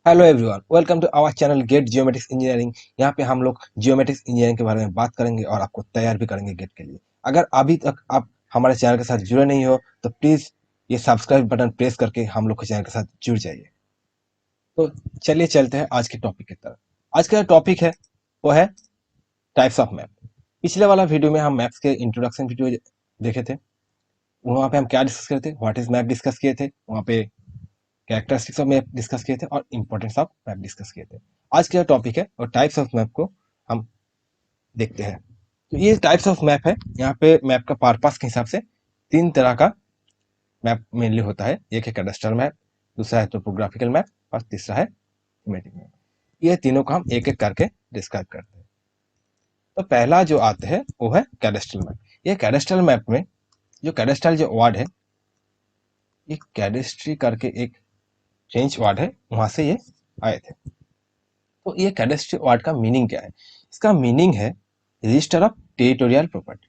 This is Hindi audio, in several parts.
Hello everyone, welcome to our channel get geometrics engineering. यहाँ पे हम लोग जियोमेट्रिक्स इंजीनियरिंग के बारे में बात करेंगे और आपको तैयार भी करेंगे गेट के लिए। अगर अभी तक आप हमारे चैनल के साथ जुड़े नहीं हो तो प्लीज़ ये सब्सक्राइब बटन प्रेस करके हम लोग के चैनल के साथ जुड़ जाइए। तो चलिए चलते हैं आज के टॉपिक की तरफ। आज का टॉपिक है वो है टाइप्स ऑफ मैप। पिछले वाला वीडियो में हम मैप्स के इंट्रोडक्शन वीडियो देखे थे। वहाँ पे हम क्या डिस्कस करे थे, व्हाट इज मैप डिस्कस किए थे, वहाँ पे कैरेक्टरिस्टिक्स ऑफ मैप डिस्कस किए थे और इंपॉर्टेंस ऑफ मैप डिस्कस किए थे। आज का टॉपिक है और टाइप्स ऑफ मैप को हम देखते हैं। तो ये टाइप्स ऑफ मैप है। यहाँ पे मैप का पर्पस के हिसाब से तीन तरह का मैप मेनली होता है। एक है कैडेस्ट्रल मैप, दूसरा है टोपोग्राफिकल मैप और तीसरा है थीमेटिक मैप। ये तीनों को हम एक एक करके डिस्क्राइब करते हैं। तो पहला जो आते हैं वो है कैडेस्ट्रल मैप। ये कैडेस्ट्रल मैप में जो कैडेस्ट्रल जो वर्ड है, ये कैडेस्ट्री करके एक फ्रेंच वर्ड है, वहां से ये आए थे। तो ये कैडेस्ट्री वर्ड का मीनिंग क्या है? इसका मीनिंग है रजिस्टर ऑफ टेरिटोरियल प्रॉपर्टी।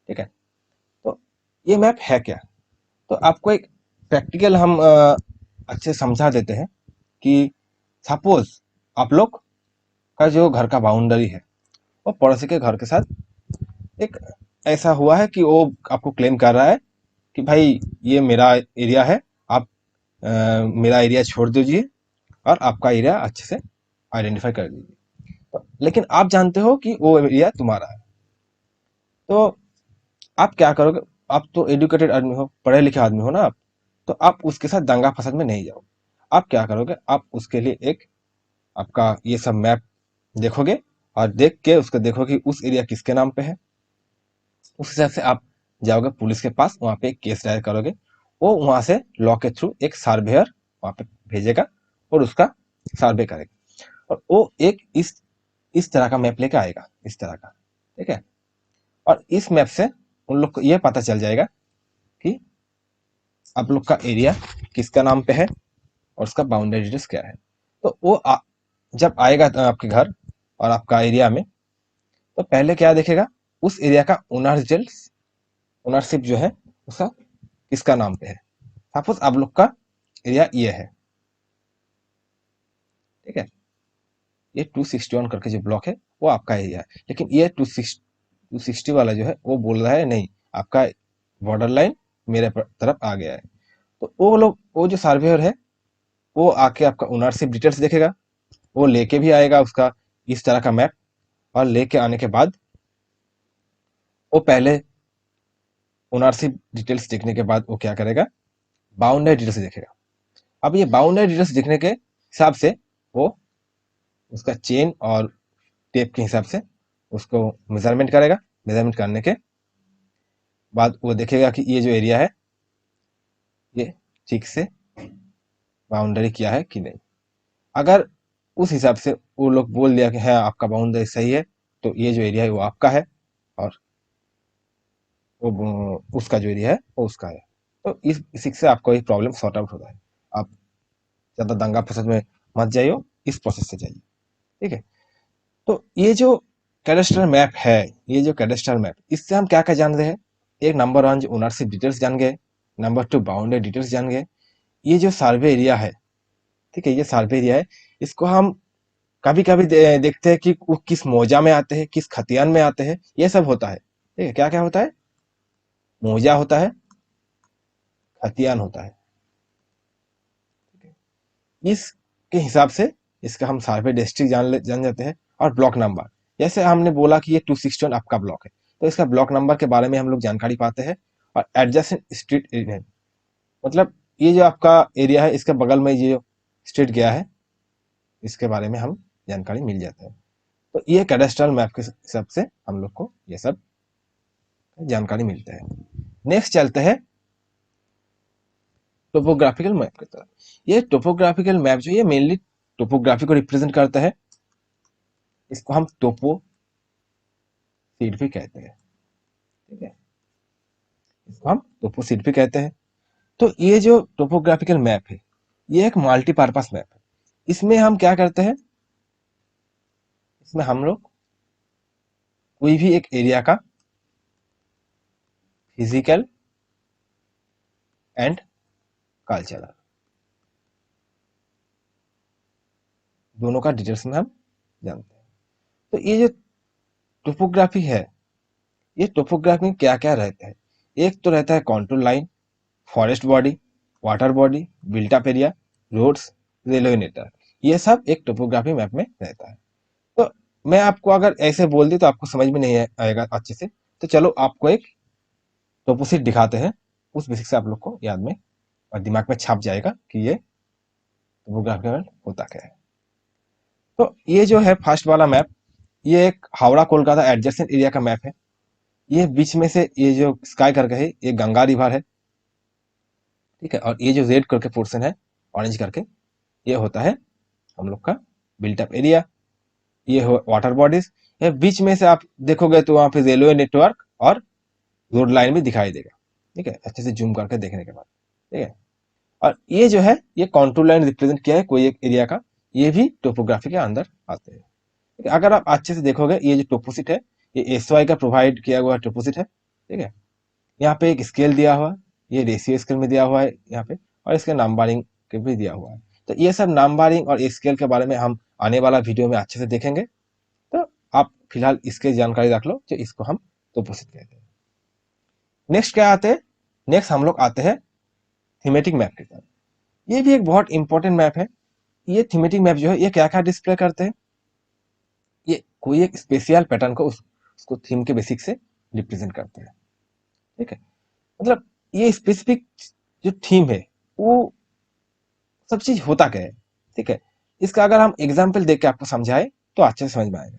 ठीक है। तो ये मैप है क्या? तो आपको एक प्रैक्टिकल हम अच्छे समझा देते हैं कि सपोज आप लोग का जो घर का बाउंड्री है वो पड़ोसी के घर के साथ एक ऐसा हुआ है कि वो आपको क्लेम कर रहा है कि भाई ये मेरा एरिया है, आप मेरा एरिया छोड़ दीजिए और आपका एरिया अच्छे से आइडेंटिफाई कर दीजिए। लेकिन आप जानते हो कि वो एरिया तुम्हारा है। तो आप क्या करोगे? आप तो एजुकेटेड आदमी हो, पढ़े लिखे आदमी हो ना आप। तो आप उसके साथ दंगा फसाद में नहीं जाओ। आप क्या करोगे? आप उसके लिए एक आपका ये सब मैप देखोगे और देख के उसको देखोगे कि उस एरिया किसके नाम पे है। उस हिसाब से आप जाओगे पुलिस के पास, वहां पे एक केस दायर करोगे। वो वहां से लॉ के थ्रू एक सर्वेयर वहां पे भेजेगा और उसका सर्वे करेगा और वो एक इस तरह का मैप लेके आएगा, इस तरह का। ठीक है। और इस मैप से उन लोग को ये पता चल जाएगा कि आप लोग का एरिया किसका नाम पे है और उसका बाउंड्री डिटेल्स क्या है। तो वो जब आएगा आपके घर और आपका एरिया में, तो पहले क्या देखेगा? उस एरिया का ओनर डिटेल्स, ओनरशिप जो है उसका किसका नाम पे है। सपोज आप लोग का एरिया ये है। ठीक है। ये 261 करके जो ब्लॉक है वो आपका एरिया है, लेकिन ये 260 वाला जो है वो बोल रहा है नहीं, आपका बॉर्डर लाइन मेरे तरफ आ गया है। तो वो लोग, वो जो सर्वेयर है, वो आके आपका ओनरशिप डिटेल्स देखेगा। वो लेके भी आएगा उसका इस तरह का मैप। और लेके आने के बाद वो पहले ओनरशिप डिटेल्स देखने के बाद वो क्या करेगा? बाउंड्री डिटेल्स देखेगा। अब ये बाउंड्री डिटेल्स देखने के हिसाब से वो उसका चेन और टेप के हिसाब से उसको मेजरमेंट करेगा। मेजरमेंट करने के बाद वो देखेगा कि ये जो एरिया है ये ठीक से बाउंड्री किया है कि नहीं। अगर उस हिसाब से वो लोग बोल दिया कि हाँ आपका बाउंड्री सही है, तो ये जो एरिया है वो आपका है और वो उसका जो एरिया है वो उसका है। तो इसी से आपको ये प्रॉब्लम सॉर्ट आउट होता है। आप ज़्यादा दंगा फसाद में मत जाइए, इस प्रोसेस से जाइए। ठीक है। तो ये जो कैडेस्ट्रल मैप है, ये जो कैडेस्ट्रल मैप, इससे हम क्या क्या जान रहे हैं? एक, नंबर वन, जो ओनरशिप डिटेल्स जान गए। नंबर टू, बाउंड्री डिटेल्स जान गए। ये जो सर्वे एरिया है, ठीक है, ये सर्वे एरिया है, इसको हम कभी कभी देखते हैं कि वो किस मौजा में आते हैं, किस खतियान में आते हैं, ये सब होता है। ठीक है। क्या क्या होता है? मौजा होता है, खतियान होता है। इसके हिसाब से इसका हम सर्वे डिस्ट्रिक्ट जान जाते हैं। और ब्लॉक नंबर, जैसे हमने बोला कि ये 261 आपका ब्लॉक है, तो इसका ब्लॉक नंबर के बारे में हम लोग जानकारी पाते हैं। और एडजेसेंट स्ट्रीट एरिया, मतलब ये जो आपका एरिया है इसके बगल में ये जो स्ट्रीट गया है, इसके बारे में हम जानकारी मिल जाता है। तो ये कैडेस्ट्रल मैप के हिसाब से हम लोग को ये सब जानकारी मिलता है। नेक्स्ट चलते हैं टोपोग्राफिकल मैप की तरफ। ये टोपोग्राफिकल मैप जो ये मेनली टोपोग्राफी को रिप्रेजेंट करता है। इसको हम टोपो सीड भी कहते हैं। ठीक है। इसको हम टोपो सीड भी कहते हैं। तो ये जो टोपोग्राफिकल मैप है, ये एक मल्टीपर्पस मैप है। इसमें हम क्या करते हैं? इसमें हम लोग कोई भी एक एरिया का फिजिकल एंड कल्चरल, दोनों का डिटेल्स में हम जानते हैं। तो ये जो टोपोग्राफी है, ये टोपोग्राफी में क्या क्या रहता है? एक तो रहता है control line, forest body, water body, built up area, roads, railway network, ये सब एक टोपोग्राफी मैप में रहता है। तो मैं आपको अगर ऐसे बोल दी तो आपको समझ में नहीं आएगा अच्छे से, तो चलो आपको एक टोपोसिट दिखाते हैं, उस बेसिक से आप लोग को याद में और दिमाग में छाप जाएगा कि ये टोपोग्राफी मैप होता क्या है। तो ये जो है फर्स्ट वाला मैप, ये एक हावड़ा कोलकाता एडजेसेंट एरिया का मैप है। ये बीच में से ये जो स्काई करके है, ये गंगा रिवर है, ठीक है। और ये जो रेड करके पोर्शन है, ऑरेंज करके, ये होता है हम लोग का बिल्ट अप एरिया, ये हो वाटर बॉडीज। ये बीच में से आप देखोगे तो वहां पे रेलवे नेटवर्क और रोड लाइन भी दिखाई देगा, ठीक है, अच्छे से जूम करके देखने के बाद, ठीक है। और ये जो है, ये कॉन्टूर लाइन रिप्रेजेंट किया है कोई एक एरिया का, ये भी टोपोग्राफी के अंदर आते हैं, ठीक है। अगर आप अच्छे से देखोगे, ये जो टोपोसिट है, ये एसवाई का प्रोवाइड किया हुआ टोपोसिट है, ठीक है। यहाँ पे एक स्केल दिया हुआ है, ये रेशियो स्केल में दिया हुआ है यहाँ पे, और इसके नंबरिंग के भी दिया हुआ है। तो ये सब नंबरिंग और स्केल के बारे में हम आने वाला वीडियो में अच्छे से देखेंगे। तो आप फिलहाल इसके जानकारी रख लो, जो इसको हम टोपोसिट कहते हैं। नेक्स्ट क्या आते हैं? नेक्स्ट हम लोग आते हैं थीमेटिक मैप के साथ। ये भी एक बहुत इंपॉर्टेंट मैप है। ये थीमेटिक मैप जो है, ये क्या क्या डिस्प्ले करते हैं? ये कोई एक स्पेशल पैटर्न को उसको थीम के बेसिक से रिप्रेजेंट करते हैं, ठीक है। मतलब ये स्पेसिफिक जो थीम है, वो सब चीज होता क्या है, ठीक है। इसका अगर हम एग्जाम्पल देख के आपको समझाए तो अच्छे से समझ में आएगा।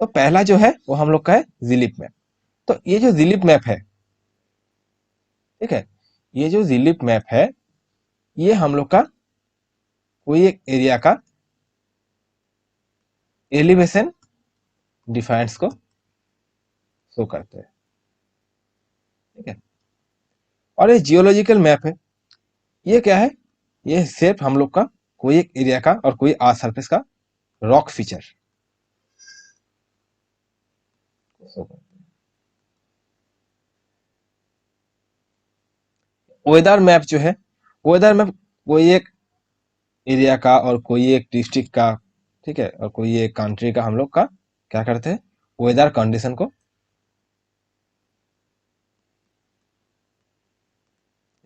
तो पहला जो है वो हम लोग का है जिलिप मैप। तो ये जो जिलिप मैप है, ठीक है, ये जो जिलिप मैप है, ये हम लोग का कोई एक एरिया का एलिवेशन डिफाइंस को शो करते हैं, ठीक है। और ये जियोलॉजिकल मैप है, ये क्या है? ये सिर्फ हम लोग का कोई एक एरिया का और कोई अर्थ सरफेस का रॉक फीचर शो करते हैं। वेदर मैप जो है, वेदर मैप कोई एक एरिया का और कोई एक डिस्ट्रिक्ट का, ठीक है, और कोई एक कंट्री का हम लोग का क्या करते हैं, वेदर कंडीशन को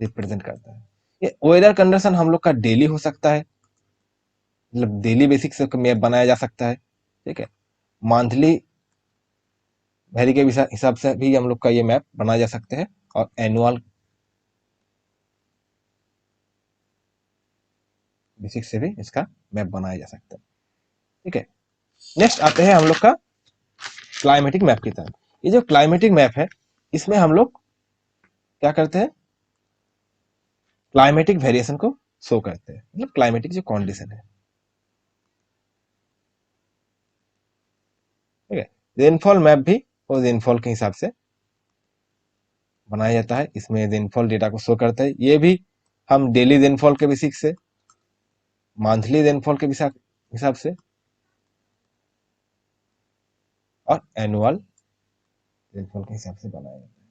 रिप्रेजेंट करता है। ये वेदर कंडीशन हम लोग का डेली हो सकता है, मतलब डेली बेसिक से मैप बनाया जा सकता है, ठीक है। मंथली वैरी के हिसाब से भी हम लोग का ये मैप बनाया जा सकते हैं, और एनुअल बेसिक से भी इसका मैप बनाया जा सकता है, ठीक है। नेक्स्ट आते हैं हम लोग का क्लाइमेटिक मैप की तरफ। ये जो क्लाइमेटिक मैप है, इसमें हम लोग क्या करते हैं, क्लाइमेटिक वेरिएशन को शो करते हैं, मतलब क्लाइमेटिक जो कंडीशन है, ठीक है। रेनफॉल मैप भी वो रेनफॉल के हिसाब से बनाया जाता है, इसमें रेनफॉल डेटा को शो करता है। ये भी हम डेली रेनफॉल के बेसिक से, मंथली रेनफॉल के हिसाब से, और एनुअल रेनफॉल के हिसाब से बनाया जाता है।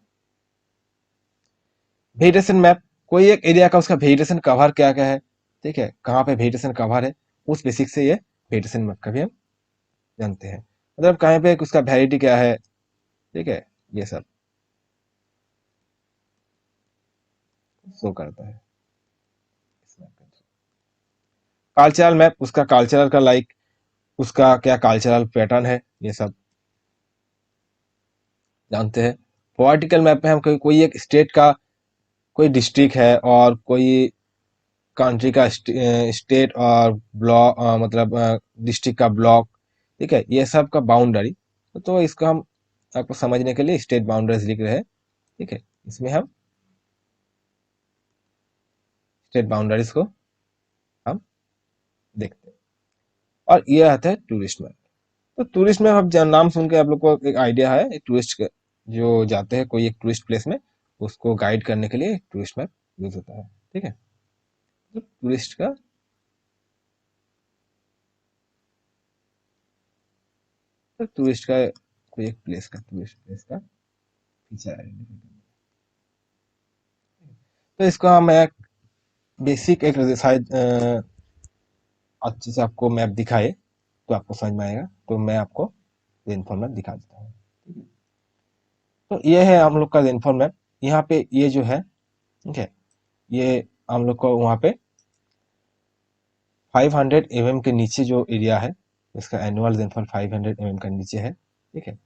वेजिटेशन मैप, कोई एक एरिया का उसका वेजिटेशन कवर क्या क्या है, ठीक है, कहाँ पे वेजिटेशन कवर है, उस बेसिक से ये वेजिटेशन मैप का भी हम जानते हैं। मतलब कहीं पे उसका वैरायटी क्या है, ठीक है, ये सब शो करता है। कल्चरल मैप, उसका कल्चरल का लाइक उसका क्या कल्चरल पैटर्न है, ये सब जानते हैं। पॉलिटिकल मैप में हम कोई एक स्टेट का कोई डिस्ट्रिक्ट है और कोई कंट्री का स्टेट और ब्लॉक, मतलब डिस्ट्रिक्ट का ब्लॉक, ठीक है, ये सब का बाउंड्री। तो इसको हम आपको समझने के लिए स्टेट बाउंड्रीज लिख रहे हैं, ठीक है। इसमें हम स्टेट बाउंड्रीज को हम देखते हैं। और ये आता है टूरिस्ट मैप। तो टूरिस्ट मैप, अब नाम सुन के आप लोग को एक आइडिया है, टूरिस्ट जो जाते हैं कोई एक टूरिस्ट प्लेस में, उसको गाइड करने के लिए टूरिस्ट मैप यूज होता है, ठीक है। तो टूरिस्ट का, तो टूरिस्ट का कोई एक प्लेस का, टूरिस्ट प्लेस का फीचर है। तो इसको हम एक बेसिक एक शायद अच्छे से आपको मैप दिखाए तो आपको समझ में आएगा, तो मैं आपको रेनफॉल मैप दिखा देता हूँ। ठीक है, तो ये है हम लोग का रेनफॉल मैप। यहाँ पे ये जो है, ठीक है, ये हम लोग को वहाँ पे 500 mm के नीचे जो एरिया है, इसका एनुअल रेनफॉल 500 mm का नीचे है। ठीक है,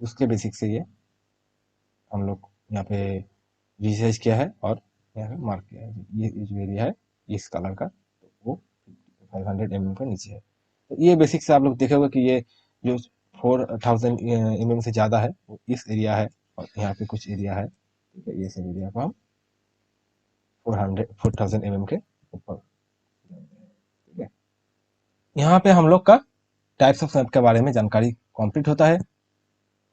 उसके बेसिक से ये हम लोग यहाँ पे रिसर्च किया है और यहाँ पे मार्क किया है। ये जो एरिया है इस कलर का, तो वो 500 mm का नीचे है। तो ये बेसिक से आप लोग देखे होंगे कि ये जो 4000 mm से ज़्यादा है वो इस एरिया है, और यहाँ पे कुछ एरिया है। ठीक है, ये सब एरिया को हम 4000 mm के ऊपर। ठीक है, यहाँ पे हम लोग का टाइप्स ऑफ मैप के बारे में जानकारी कंप्लीट होता है।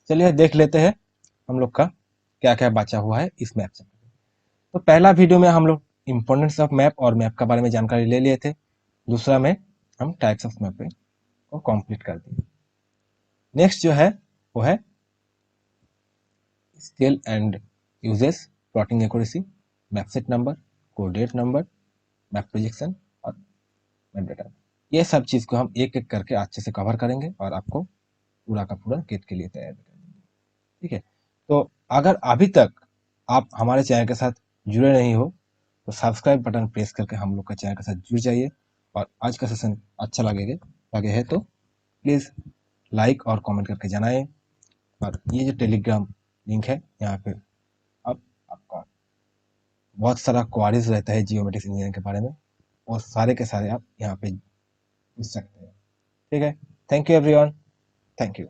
चलिए देख लेते हैं हम लोग का क्या क्या बचा हुआ है इस मैप से। तो पहला वीडियो में हम लोग इम्पोर्टेंस ऑफ मैप और मैप के बारे में जानकारी ले लिए थे। दूसरा में हम टाइप्स ऑफ मैप को कंप्लीट कर दिए। नेक्स्ट जो है वो है scale and uses, plotting accuracy, map set number, coordinate number, map projection और मैप डेटा। ये सब चीज़ को हम एक एक करके अच्छे से कवर करेंगे और आपको पूरा का पूरा गेट के लिए तैयार करेंगे। ठीक है, तो अगर अभी तक आप हमारे चैनल के साथ जुड़े नहीं हो तो सब्सक्राइब बटन प्रेस करके हम लोग का चैनल के साथ जुड़ जाइए। और आज का सेशन अच्छा लगे है तो प्लीज़ लाइक और कमेंट करके जनाएं। और ये जो टेलीग्राम लिंक है, यहाँ पे अब आपका बहुत सारा क्वारीज रहता है जियोमेट्रिक्स इंजीनियरिंग के बारे में, और सारे के सारे आप यहाँ पे पूछ सकते हैं। ठीक है, thank you everyone, thank you.